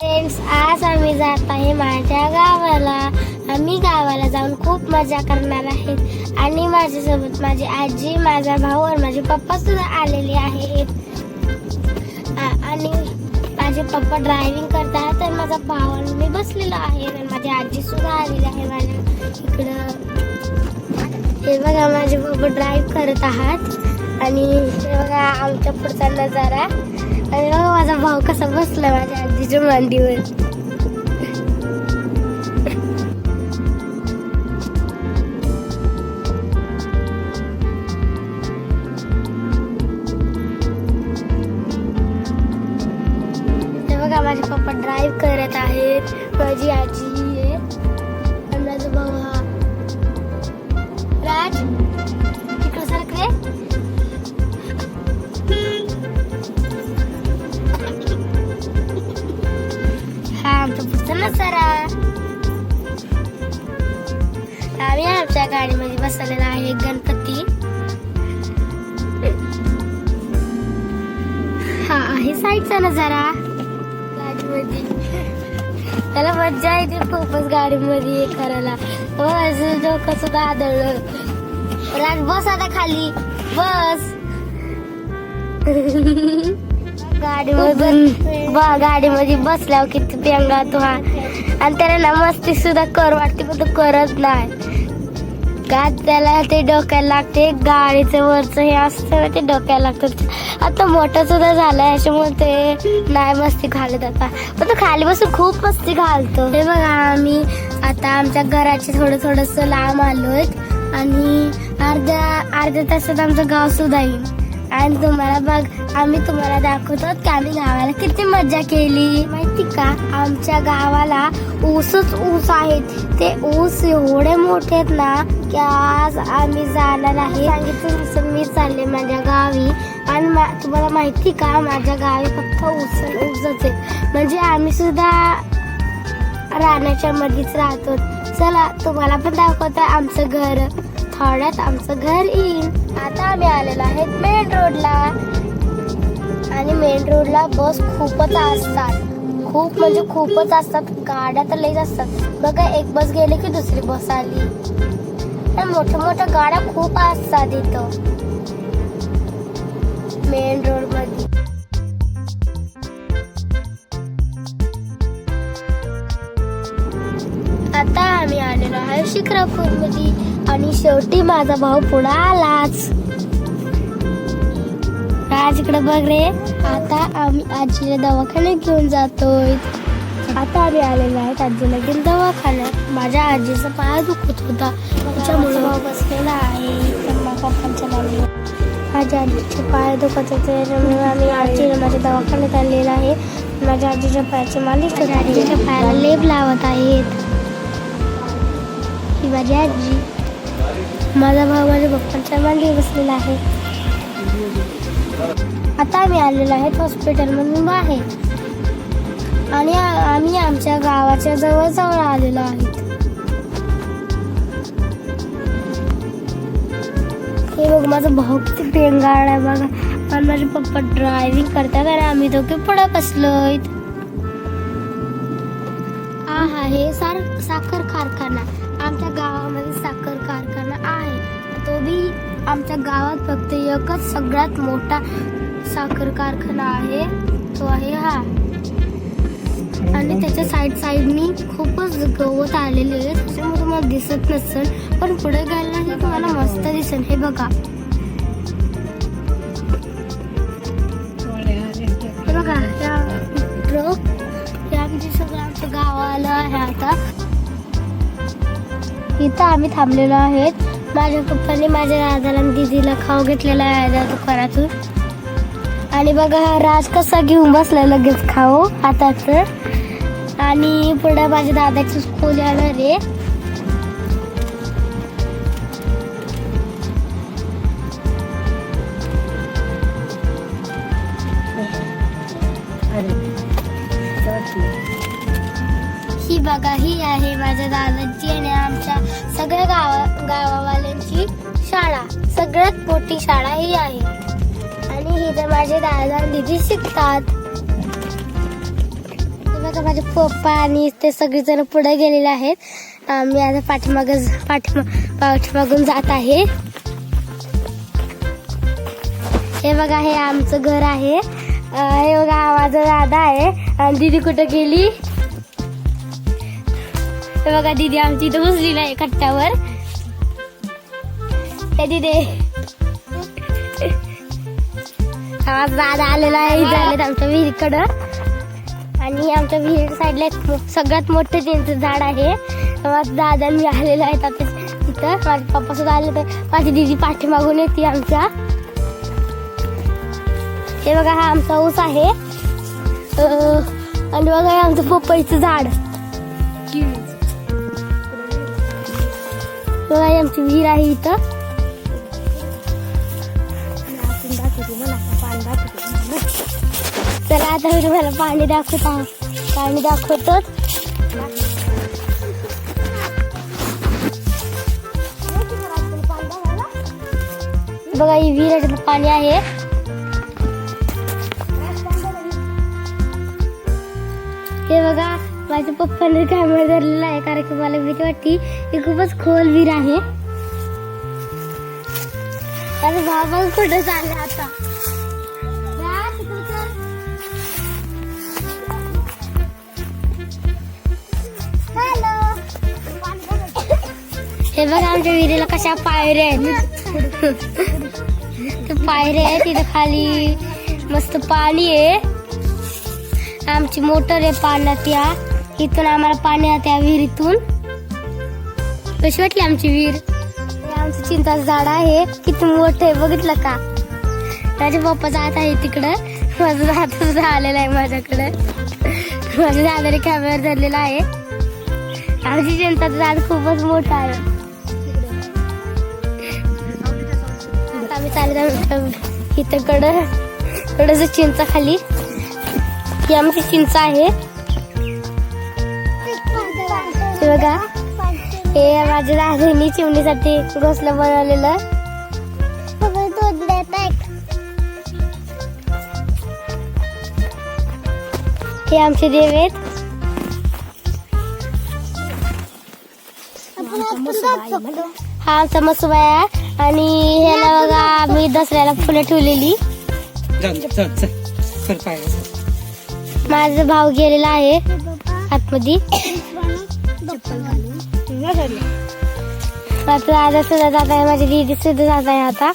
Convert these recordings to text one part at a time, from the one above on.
Friends, आज आम्ही जात आहे माझ्या गावाला. आम्ही गावाला जाऊन खूप मजा करणार आहेत आणि माझ्यासोबत माझी आजी, माझा भाऊ आणि माझे पप्पा सुद्धा आलेले आहेत. आणि माझे पप्पा ड्रायव्हिंग करतात तर माझा भाऊ आणि मी बसलेलो आहे आणि माझी आजी सुद्धा आलेली आहे माझ्या इकडं. हे बघा माझे पप्पा ड्राईव्ह करत आहात आणि हे बघा आमच्या पुढचा नजारा. आणि बघा माझा भाऊ कसा बसला माझ्या आजीच्या मांडीवर. हे बघा माझे पप्पा ड्राईव्ह करत आहेत, माझी आजी आहे आणि माझा भाऊ. हा राज इकडं सरकरे. आम्ही आमच्या गाडीमध्ये बसलेला आहे गणपती. हा आहे साईडचा नजारा गाडीमध्ये. त्याला मज्जा येते खूपच गाडीमध्ये हे करायला. डोकं सुद्धा आदळलं. राज बस आता खाली बस. गाडीमध्ये बसल्यावर किती पेंगा तो हा. आणि त्याला ना मस्ती सुद्धा कर वाटते पण तो करत नाही. का त्याला ते डोक्याला लागते. गाडीचं वरचं हे असतं ना ते डोक्याला लागतं. आता मोठं सुद्धा झालंय त्याच्यामुळे ते नाही मस्ती घालत आता. पण तो खाली बसून खूप मस्ती घालतो. हे बघा आम्ही आता आमच्या घराचे थोडस लांब आलोय आणि अर्ध्या तासात आमचं गाव सुद्धा येईल. आणि आम्ही तुम्हाला दाखवतो की आम्ही गावाला किती मजा केली माहिती का. आमच्या गावाला ऊसच ऊस आहेत. ते ऊस एवढे मोठे आहेत ना की आज आम्ही जाणार आहे. सांगितलं मी चालले माझ्या गावी. आणि तुम्हाला माहिती का माझ्या गावी फक्त ऊसच आहे. म्हणजे आम्ही सुद्धा रानाच्या मध्येच राहतो. चला तुम्हाला पण दाखवतो आमचं घर. थोड्यात आमचं घर येईल. आता आम्ही आलेलो आहेत मेन रोडला. आणि मेन रोडला बस खूपच असतात. खूप म्हणजे खूपच असतात. गाड्या तर लईच असतात. बघा एक बस गेली की दुसरी बस आली. मोठ्या गाड्या खूप असतात इथं मेन रोड मध्ये. आता आम्ही आलेलो आहे शिक्रापूर मध्ये. आणि शेवटी माझा भाऊ पुढे आलाच. राज इकडे बघ रे. आता आम्ही आजीला दवाखान्यात घेऊन जातोय. आता आम्ही आलेलो आहेत आजीला घेऊन दवाखान्यात. माझ्या आजीचा पाय दुखत होता त्याच्यामुळे भाऊ बसलेला आहे पप्पांच्या गाडीवर. माझ्या आजीचे पाय दुखत होते त्याच्यामुळे आम्ही आजीला माझ्या दवाखान्यात आणलेला आहे. माझ्या आजीच्या पायाची मालिश करत आहे. आजीच्या पायाला लेप लावत आहेत. ही माझी आजी. माझा भाऊ माझ्या पप्पांच्या मांडी बसलेला आहे. आता आम्ही आलेलो आहेत हॉस्पिटल मधून बाहेर. आणि आम्ही आमच्या गावाच्या जवळ आलेलो आहोत. हे बघ माझा भाऊ किती पेंगाळ आहे बघा. आणि माझे पप्पा ड्रायव्हिंग करतात आणि आम्ही दोघे पुढे बसलोय. हे साखर कारखाना. आमच्या गावामध्ये साखर कारखाना आहे. तो बी आमच्या गावात फक्त एकच सगळ्यात मोठा साखर कारखाना आहे. तो आहे हा. आणि त्याच्या साईडनी खूपच गवत आलेले आहे. त्याच्यामुळे तुम्हाला दिसत नसेल पण पुढे गेला हे तुम्हाला मस्त दिसेल. हे बघा ट्रक हे आमचे सगळं आमच्या गावाला आहे. आता इथं आम्ही थांबलेलो आहेत. माझ्या पप्पाने माझ्या दादाला आणि दीदीला खाऊ घेतलेला आहे दुकानातून. आणि बघा हा राज कसा घेऊन बसला लगेच खाऊ हातात. आणि पुढे माझ्या दादाची स्कूल येणार रे. ही बघा ही आहे माझ्या दादाची आणि आमच्या सगळ्या गावावाल्यांची शाळा. सगळ्यात मोठी शाळा ही आहे. आणि ही तर माझे दादा आणि दीदी शिकतात. आता माझे पप्पा आणि ते सगळेजण पुढे गेलेले आहेत. मी आता पाठीमागून जात आहे. हे बघा, हे आमचं घर आहे. हे बघा, हा माझा दादा आहे. आणि दीदी कुठे गेली? हे बघा, दीदी आमची इथं बसलेली आहे कट्ट्यावर. हे दीदी, हा दादा आलेला आहे झालेत आमच्या विहिरीकडं. आणि आमच्या विहीर साईडला एक सगळ्यात मोठं चिंचेचं झाड आहे. माझ्या दादा मी आलेलो आहे आता तिथं. माझे पप्पा सुद्धा आले तर माझी दीदी पाठीमागून येते आमच्या. हे बघा, हा आमचा ऊस आहे. आणि बघा, हे आमचं पपईचं झाड. बघा, ही आमची विहीर आहे इथं. चला आता मी तुम्हाला पाणी दाखवतो. बघा, ही विहिरीचं पाणी आहे. हे बघा, माझ्या पप्पाने कॅमेरा धरलेला आहे कारण की मला भीती वाटते. ही खूपच खोल विहीर आहे. अरे बाबा, कुठं चालले आता? हे बघा, आमच्या विहिरीला कशा पायऱ्या आहेत. पायऱ्या आहेत तिथं, खाली मस्त पाणी आहे. आमची मोटर आहे पाण्यात. या इथून आम्हाला पाणी आहे त्या विहिरीतून. कशी वाटली आमची विहीर? आमचं चिंताचं झाड आहे. किती मोठं आहे बघितलं का? माझे पप्पा जात आहे तिकडं. माझं दादा सुद्धा आलेला आहे माझ्याकडे. माझ्या दादाने कॅमेरा धरलेला आहे. आमची चिंताचं झाड खूपच मोठं आहे. आम्ही चालत इथं कडं चिंचा खाली. ही आमची चिंच आहे. बघा, हे माझ्या दादांनी चिमणीसाठी घोसलं बनवलेलं. हे आमचे देव आहेत. हा आमचा मसुबा आहे. आणि ह्याला बघा, आम्ही दसऱ्याला फुलं ठेवलेली. माझा भाऊ गेलेला आहे आतमध्ये. दादा सुद्धा जात आहे. माझी दीदी सुद्धा जात आहे आता.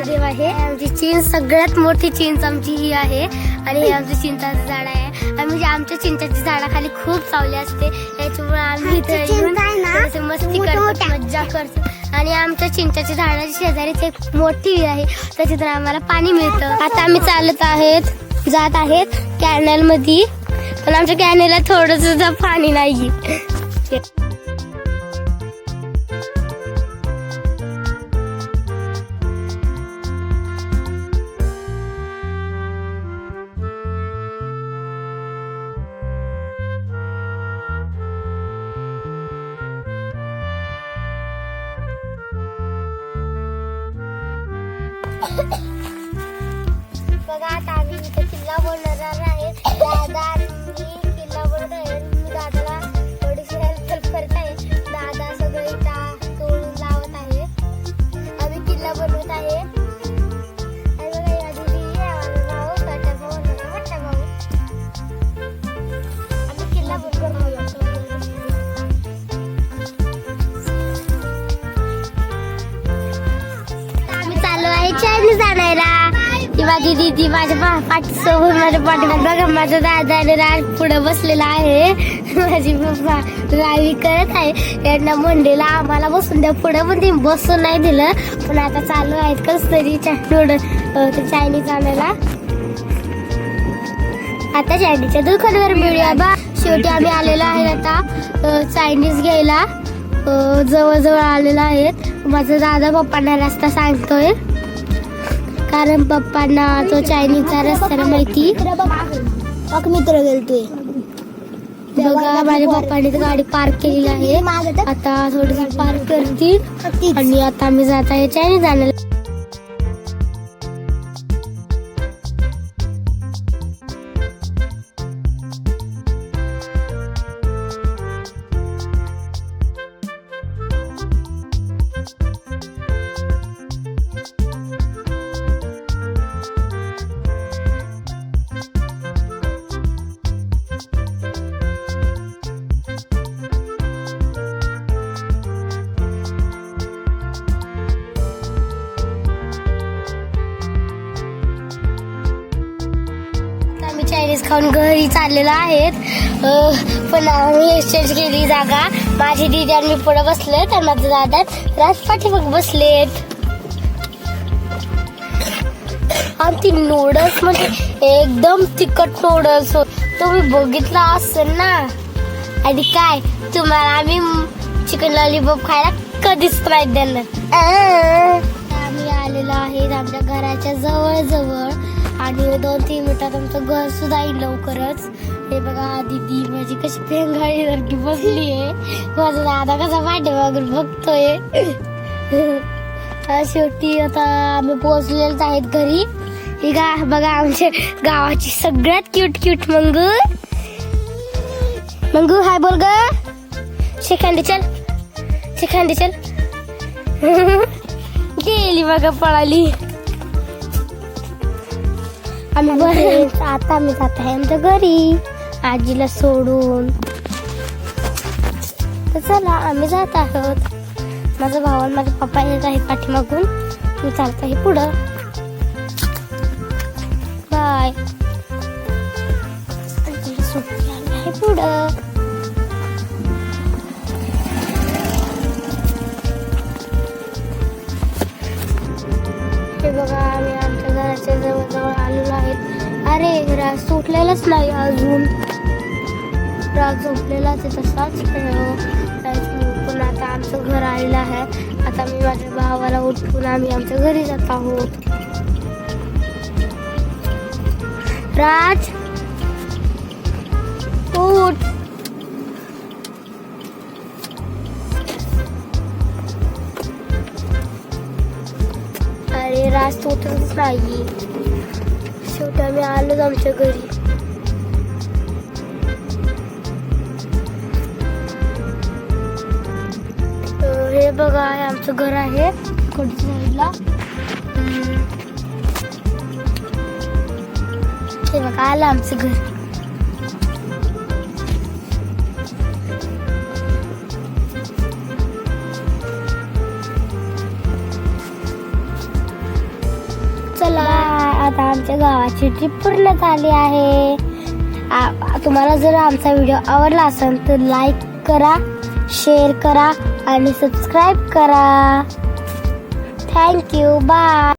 देव आहे. आमची चिंच सगळ्यात मोठी चिंच आमची ही आहे. आणि हे आमचं चिंचाचं झाड आहे. आणि म्हणजे आमच्या चिंचाच्या झाडाखाली खूप सावली असते. त्याच्यामुळे आम्ही इथे येऊन मस्ती करतो, मज्जा करतो. आणि आमच्या चिंचाच्या झाडाच्या शेजारीच एक मोठी विहीर आहे. त्याच्यातून आम्हाला पाणी मिळतं. आता आम्ही जात आहेत कॅनल मध्ये. पण आमच्या कॅनलला थोडं सुद्धा पाणी नाही. बघा, आता आम्ही इथे किल्ला बनवणार आहे. दादा आणि मी किल्ला बनवत आहे. मी दादाला थोडीशी हेल्प करत आहे. दादा सगळं इटा तोडून लावत आहे. आम्ही किल्ला बनवत आहे. आणि बघा, या दीदी आहे भाऊ, त्याचा भाऊ, मोठा भाऊ. आम्ही किल्ला बनवूया. आम्ही चालू आहे चायनीज आणायला. माझी दीदी माझ्या पाठीसोबत माझ्या पाठीमाग. बघा, माझा दादा आणि राज पुढे बसलेला आहे. माझी पप्पा गावी करत आहे. यांना मंडीला आम्हाला बसून द्या पुढे, पण ते बसून नाही दिलं. पण आता चालू आहेत कस तरी चायनीज आणायला. आता चायनीजच्या दुकानावर मिळूया बा. शेवटी आम्ही आलेलो आहे आता चायनीज घ्यायला. जवळ आलेला आहेत. माझा दादा पप्पांना रस्ता सांगतोय कारण पप्पांना तो चायनीजचा रस्ता माहिती. मित्र गेलतोय बघा माझ्या पप्पाने गाडी पार्क केलेली आहे. आता थोडीशी पार्क करतील आणि आता आम्ही जात आहे चायनीज आणायला. आम्ही चायनीज खाऊन घरी चाललेलो आहेत. पण आम्ही एक्सचेंज केली जागा. माझी दीदी आणि मी पुढे बसलेत आणि माझे दादा राजपाठी बघ बसलेत. आणि ती नूडल्स म्हणजे एकदम तिखट नूडल्स होत. तुम्ही बघितला असेल ना. आणि काय तुम्हाला आम्ही चिकन लॉलीपॉप खायला कधीच नाही देणार. आम्ही आलेलो आहेत आमच्या घराच्या जवळ आणि 2-3 मिनिटात आमचं घर सुद्धा येईल लवकरच. हे बघा दीदी माझी कशी पेंगाळी सारखी बसली आहे. माझा दादा कसा पाठीमागून बघतोय. शेवटी आता आम्ही पोहोचलेलोच आहेत घरी. ही बघा आमच्या गावाची सगळ्यात क्यूट मंगू हाय बोल ग. शिखांडी चल गेली बघा पळाली. आता आम्ही जात आहे आमच्या घरी आजीला सोडून. तर चला आम्ही जात आहोत. माझा भाऊ आणि माझा पप्पा येत आहे पाठीमागून. मी चालत आहे पुढं. बाय. आजीला सोडून आले आहे पुढं. हे बघा आम्ही आमच्या घराच्या जवळ आलेलो आहेत. अरे राज सुटलेलाच नाही अजून. राज झोपलेलाच आहे तसाच. पण आता आमचं घर आलेलं आहे. आता मी माझ्या भावाला उठवून आम्ही आमच्या घरी जात आहोत. राज उठ. अरे राज उठतच नाही. शेवटी आम्ही आलोच आमच्या घरी. हे बघा हे आमचं घर आहे कोणत्या साईडला. हे बघा आलं आमचं घर. चला आता आमच्या गावाची ट्रिप पूर्ण झाली आहे. तुम्हाला जर आमचा व्हिडिओ आवडला असेल तर लाईक करा, शेअर करा आणि सबस्क्राईब करा. थँक्यू. बाय.